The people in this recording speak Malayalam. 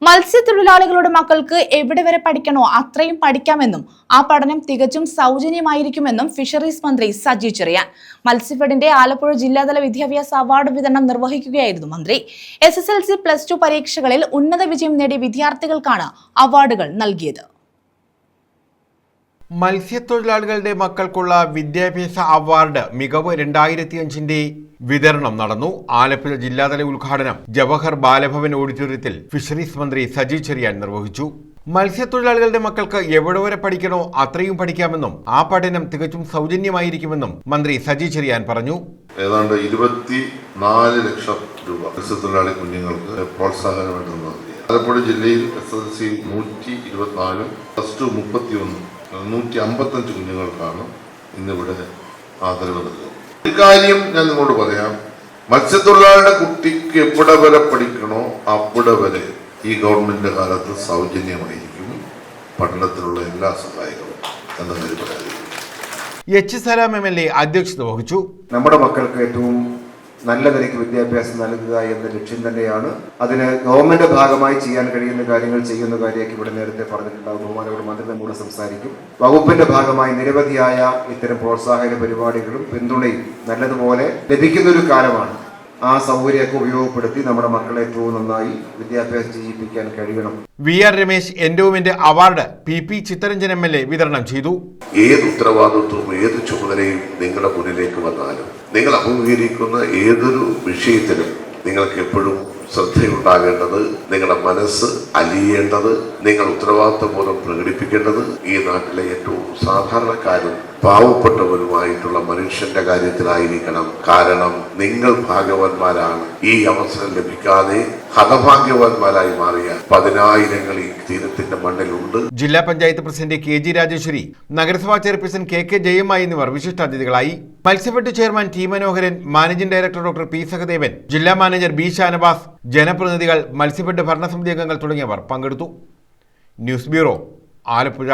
മത്സ്യത്തൊഴിലാളികളുടെ മക്കൾക്ക് എവിടെ വരെ പഠിക്കണോ അത്രയും പഠിക്കാമെന്നും ആ പഠനം തികച്ചും സൗജന്യമായിരിക്കുമെന്നും ഫിഷറീസ് മന്ത്രി സജി ചെറിയാൻ മത്സ്യഫെഡിന്റെ ആലപ്പുഴ ജില്ലാതല വിദ്യാഭ്യാസ അവാർഡ് വിതരണം നിർവഹിക്കുകയായിരുന്നു മന്ത്രി. SSLC, +2 പരീക്ഷകളിൽ ഉന്നത വിജയം നേടിയ വിദ്യാർത്ഥികൾക്കാണ് അവാർഡുകൾ നൽകിയത്. മത്സ്യത്തൊഴിലാളികളുടെ മക്കൾക്കുള്ള വിദ്യാഭ്യാസ അവാർഡ് മികവ് 2005 വിതരണം നടന്നു. ആലപ്പുഴ ജില്ലാതല ഉദ്ഘാടനം ജവഹർ ബാലഭവൻ ഓഡിറ്റോറിയത്തിൽ ഫിഷറീസ് മന്ത്രി സജി ചെറിയാൻ നിർവഹിച്ചു. മത്സ്യത്തൊഴിലാളികളുടെ മക്കൾക്ക് എവിടെ വരെ പഠിക്കണോ അത്രയും പഠിക്കാമെന്നും ആ പഠനം തികച്ചും സൗജന്യമായിരിക്കുമെന്നും മന്ത്രി സജി ചെറിയാൻ പറഞ്ഞു. ഏതാണ്ട് 24 ലക്ഷം രൂപ മത്സ്യത്തൊഴിലാളി കുഞ്ഞുങ്ങൾക്ക് പ്രോത്സാഹനമായിട്ട് നൽകി. ആലപ്പുഴ ജില്ലയിൽ SSLC 124, +2 31, 155 കുഞ്ഞുങ്ങൾക്കാണ് ഇന്നിവിടെ ആദരവ് നൽകുന്നത്. ഒരു കാര്യം ഞാൻ നിങ്ങളോട് പറയാം, മത്സ്യത്തൊഴിലാളിയുടെ കുട്ടിക്ക് എവിടെ വരെ പഠിക്കണോ അവിടെ വരെ ഈ ഗവൺമെന്റ് കാലത്ത് സൗജന്യമായിരിക്കും പഠനത്തിനുള്ള എല്ലാ സഹായങ്ങളും എന്ന കാര്യം പറയാതിരിക്കും. H. സലാം MLA അധ്യക്ഷത വഹിച്ചു. നമ്മുടെ മക്കൾക്ക് ഏറ്റവും നല്ല നിലയ്ക്ക് വിദ്യാഭ്യാസം നൽകുക എന്ന ലക്ഷ്യം തന്നെയാണ്. അതിന് ഗവൺമെന്റ് ഭാഗമായി ചെയ്യാൻ കഴിയുന്ന കാര്യങ്ങൾ ചെയ്യുന്ന കാര്യമൊക്കെ ഇവിടെ നേരത്തെ പറഞ്ഞിട്ടുണ്ടാകും. ബഹുമാനപ്പെട്ട മന്ത്രി നമ്മോട് സംസാരിക്കും. വകുപ്പിന്റെ ഭാഗമായി നിരവധിയായ ഇത്തരം പ്രോത്സാഹന പരിപാടികളും പിന്തുണയും നല്ലതുപോലെ ലഭിക്കുന്ന ഒരു കാലമാണ്. ആ സൗകര്യമൊക്കെ ഉപയോഗപ്പെടുത്തി നമ്മുടെ മക്കളെ ഏറ്റവും നന്നായി വിദ്യാഭ്യാസം ചെയ്യിപ്പിക്കാൻ കഴിയണം. VR Ramesh endowment award PP Chittaranjan MLA വിതരണം ചെയ്തു. ഏത് ഉത്തരവാദിത്വവും ഏത് ചുമതലയും നിങ്ങളുടെ മുന്നിലേക്ക് വന്നാലും നിങ്ങൾ അഭിമുഖീകരിക്കുന്ന ഏതൊരു വിഷയത്തിലും നിങ്ങൾക്ക് എപ്പോഴും ശ്രദ്ധയുണ്ടാകേണ്ടത്, നിങ്ങളുടെ മനസ്സ് അലിയേണ്ടത്, നിങ്ങൾ ഉത്തരവാദിത്വബോധം പ്രകടിപ്പിക്കേണ്ടത് ഈ നാട്ടിലെ ഏറ്റവും സാധാരണക്കാരും പാവപ്പെട്ടവരുമായിട്ടുള്ള മനുഷ്യന്റെ കാര്യത്തിലായിരിക്കണം. കാരണം നിങ്ങൾ ഭാഗ്യവാന്മാരാണ്. ഈ അവസരം ലഭിക്കാതെ ഹതഭാഗ്യവാന്മാരായി മാറിയ 10,000 ഈ തീരത്തിന്റെ മണ്ണിലുണ്ട്. ജില്ലാ പഞ്ചായത്ത് പ്രസിഡന്റ് KG രാജേശ്വരി, നഗരസഭാ ചെയർപേഴ്സൺ KK ജയമ്മ എന്നിവർ വിശിഷ്ടാതിഥികളായി. Matsyafed chairman T. Manoharan, managing director doctor P. Sahadevan, ജില്ലാ മാനേജർ B. ഷാനവാസ്, ജനപ്രതിനിധികൾ, മത്സ്യഫെഡ് ഭരണസമിതി അംഗങ്ങൾ തുടങ്ങിയവർ പങ്കെടുത്തു. News bureau, Alappuzha.